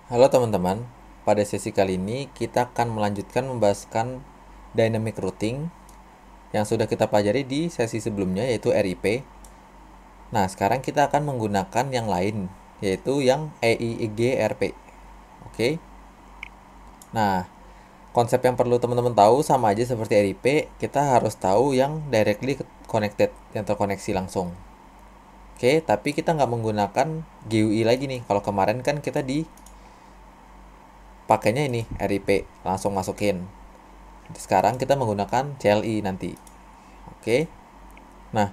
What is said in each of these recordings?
Halo teman-teman, pada sesi kali ini kita akan melanjutkan membahaskan dynamic routing yang sudah kita pelajari di sesi sebelumnya yaitu RIP. Nah, sekarang kita akan menggunakan yang lain yaitu yang EIGRP. Oke. Nah, konsep yang perlu teman-teman tahu sama aja seperti RIP, kita harus tahu yang directly connected, yang terkoneksi langsung. Oke, tapi kita nggak menggunakan GUI lagi nih. Kalau kemarin kan kita pakainya ini RIP, langsung masukin. Sekarang kita menggunakan CLI nanti. Oke. Nah,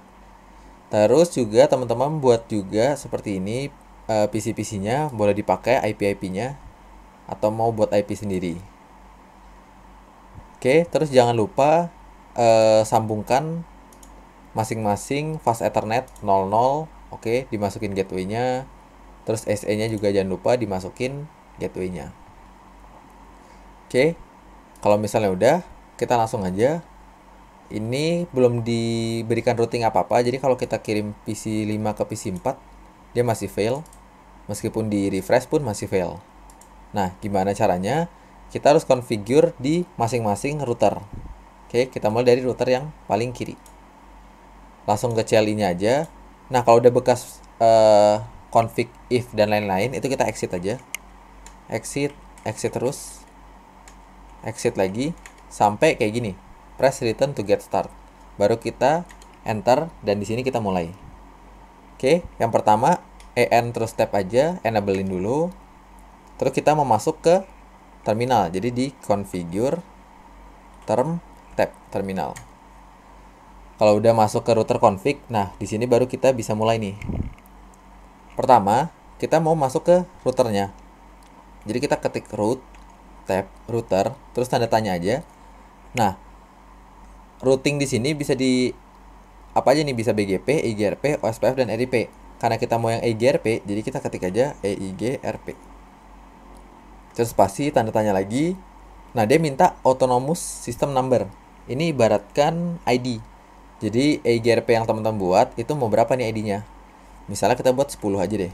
terus juga teman-teman buat juga seperti ini, PC-PC-nya boleh dipakai IP-IP-nya atau mau buat IP sendiri. Oke, terus jangan lupa sambungkan masing-masing fast Ethernet 00. Oke, dimasukin gateway-nya. Terus SE-nya juga jangan lupa dimasukin gateway-nya. Oke. Kalau misalnya udah, kita langsung aja. Ini belum diberikan routing apa-apa, jadi kalau kita kirim PC 5 ke PC 4, dia masih fail. Meskipun di refresh pun masih fail. Nah, gimana caranya? Kita harus configure di masing-masing router. Oke, kita mulai dari router yang paling kiri. Langsung ke CLI-nya aja. Nah, kalau udah bekas config if dan lain-lain, itu kita exit aja. Exit terus. Exit lagi sampai kayak gini. Press return to get start. Baru kita enter dan di sini kita mulai. Oke, yang pertama EN terus tab aja, enablein dulu. Terus kita mau masuk ke terminal. Jadi di configure tab terminal. Kalau udah masuk ke router config, nah di sini baru kita bisa mulai nih. Pertama, kita mau masuk ke routernya. Jadi kita ketik root tab router, terus tanda tanya aja. Nah, routing di sini bisa di apa aja nih, bisa BGP, EIGRP, OSPF dan RIP. Karena kita mau yang EIGRP, jadi kita ketik aja EIGRP. Terus spasi tanda tanya lagi. Nah, dia minta autonomous system number. Ini ibaratkan ID. Jadi EIGRP yang teman-teman buat itu mau berapa nih ID-nya? Misalnya kita buat 10 aja deh.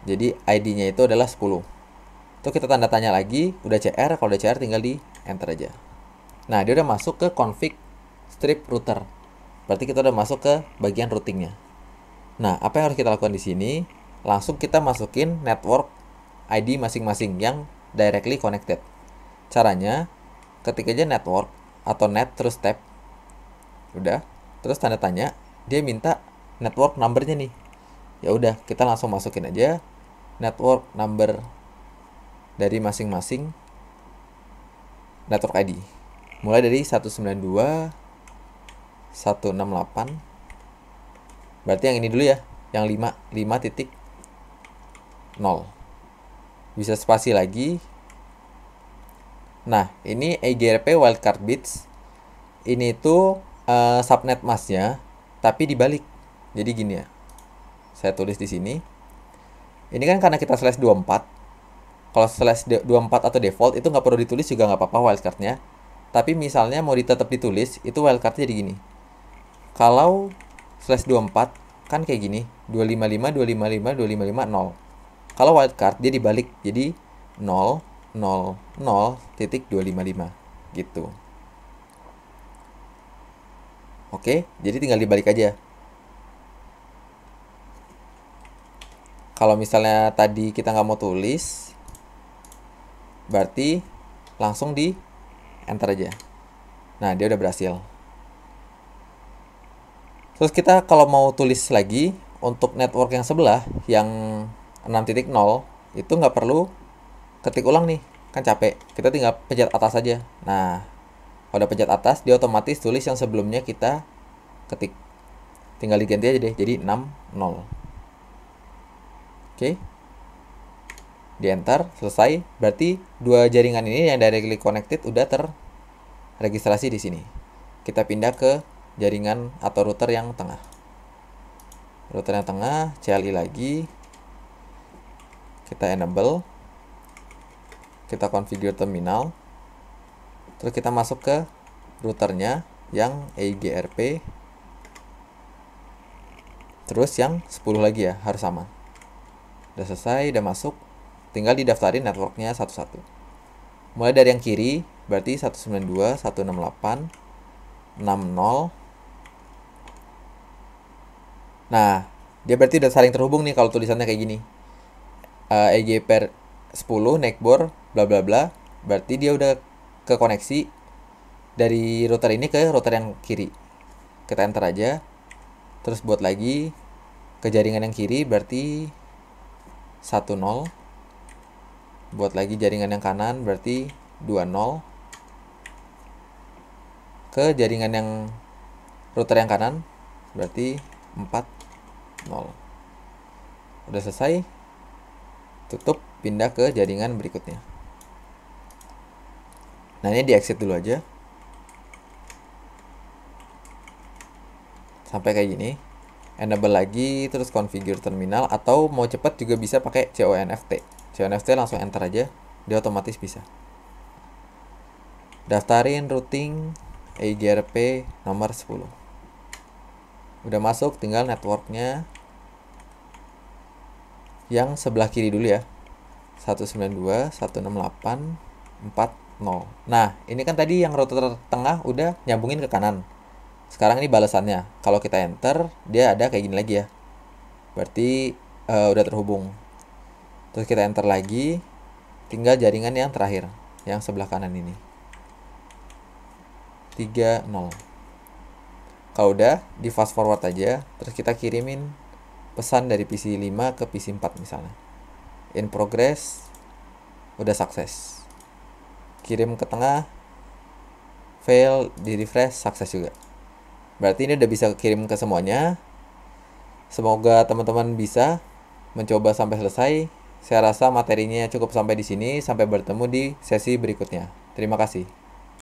Jadi ID-nya itu adalah 10. Itu kita tanda tanya lagi, udah CR, kalau udah CR tinggal di enter aja. Nah, dia udah masuk ke config strip router. Berarti kita udah masuk ke bagian routingnya. Nah, apa yang harus kita lakukan di sini? Langsung kita masukin network ID masing-masing yang directly connected. Caranya, ketik aja network atau net terus tab. Udah, terus tanda tanya, dia minta network numbernya nih. Ya udah, kita langsung masukin aja network number dari masing-masing network ID. Mulai dari 192.168. Berarti yang ini dulu ya, yang 5.0. Bisa spasi lagi. Nah, ini EIGRP wildcard bits. Ini tuh subnet masknya, tapi dibalik. Jadi gini ya. Saya tulis di sini. Ini kan karena kita /24. Kalau /24 atau default itu nggak perlu ditulis juga nggak apa-apa wildcardnya. Tapi misalnya mau tetap ditulis, itu wildcardnya jadi gini. Kalau /24 kan kayak gini, 255.255.255.0. Kalau wildcard dia dibalik, jadi 0.0.0.255 gitu. Oke, jadi tinggal dibalik aja. Kalau misalnya tadi kita nggak mau tulis, berarti langsung di enter aja. Nah, dia udah berhasil. Terus kita kalau mau tulis lagi untuk network yang sebelah, yang 6.0, itu nggak perlu ketik ulang nih, kan capek. Kita tinggal pencet atas aja. Nah, kalau udah pencet atas, dia otomatis tulis yang sebelumnya kita ketik. Tinggal diganti aja deh, jadi 60. Oke. Di enter, selesai. Berarti dua jaringan ini yang directly connected udah terregistrasi di sini. Kita pindah ke jaringan atau router yang tengah. Router yang tengah, CLI lagi. Kita enable. Kita configure terminal. Terus kita masuk ke routernya yang EIGRP. Terus yang 10 lagi ya, harus sama. Udah selesai, udah masuk. tinggal didaftarin networknya satu-satu. Mulai dari yang kiri, berarti 192.168.60. Nah, dia berarti udah saling terhubung nih kalau tulisannya kayak gini. EG per 10 neckbore bla bla bla. Berarti dia udah ke koneksi dari router ini ke router yang kiri. Kita enter aja. Terus buat lagi ke jaringan yang kiri berarti 10. Buat lagi jaringan yang kanan berarti 20. Ke jaringan yang router yang kanan berarti 40. Udah selesai. Tutup, pindah ke jaringan berikutnya. Nah, ini di exit dulu aja. Sampai kayak gini. Enable lagi, terus configure terminal, atau mau cepat juga bisa pakai CONFT. CONFT langsung enter aja, dia otomatis bisa. Daftarin routing EIGRP nomor 10. Udah masuk, tinggal networknya yang sebelah kiri dulu ya. 192.168.40. Nah, ini kan tadi yang router tengah udah nyambungin ke kanan. Sekarang ini balasannya. Kalau kita enter, dia ada kayak gini lagi ya. Berarti udah terhubung. Terus kita enter lagi, tinggal jaringan yang terakhir, yang sebelah kanan ini. 30. Kalau udah, di fast forward aja, terus kita kirimin pesan dari PC 5 ke PC 4 misalnya. In progress, udah sukses. Kirim ke tengah, fail, di refresh, sukses juga. Berarti ini udah bisa kirim ke semuanya. Semoga teman-teman bisa mencoba sampai selesai. Saya rasa materinya cukup sampai di sini. Sampai bertemu di sesi berikutnya. Terima kasih.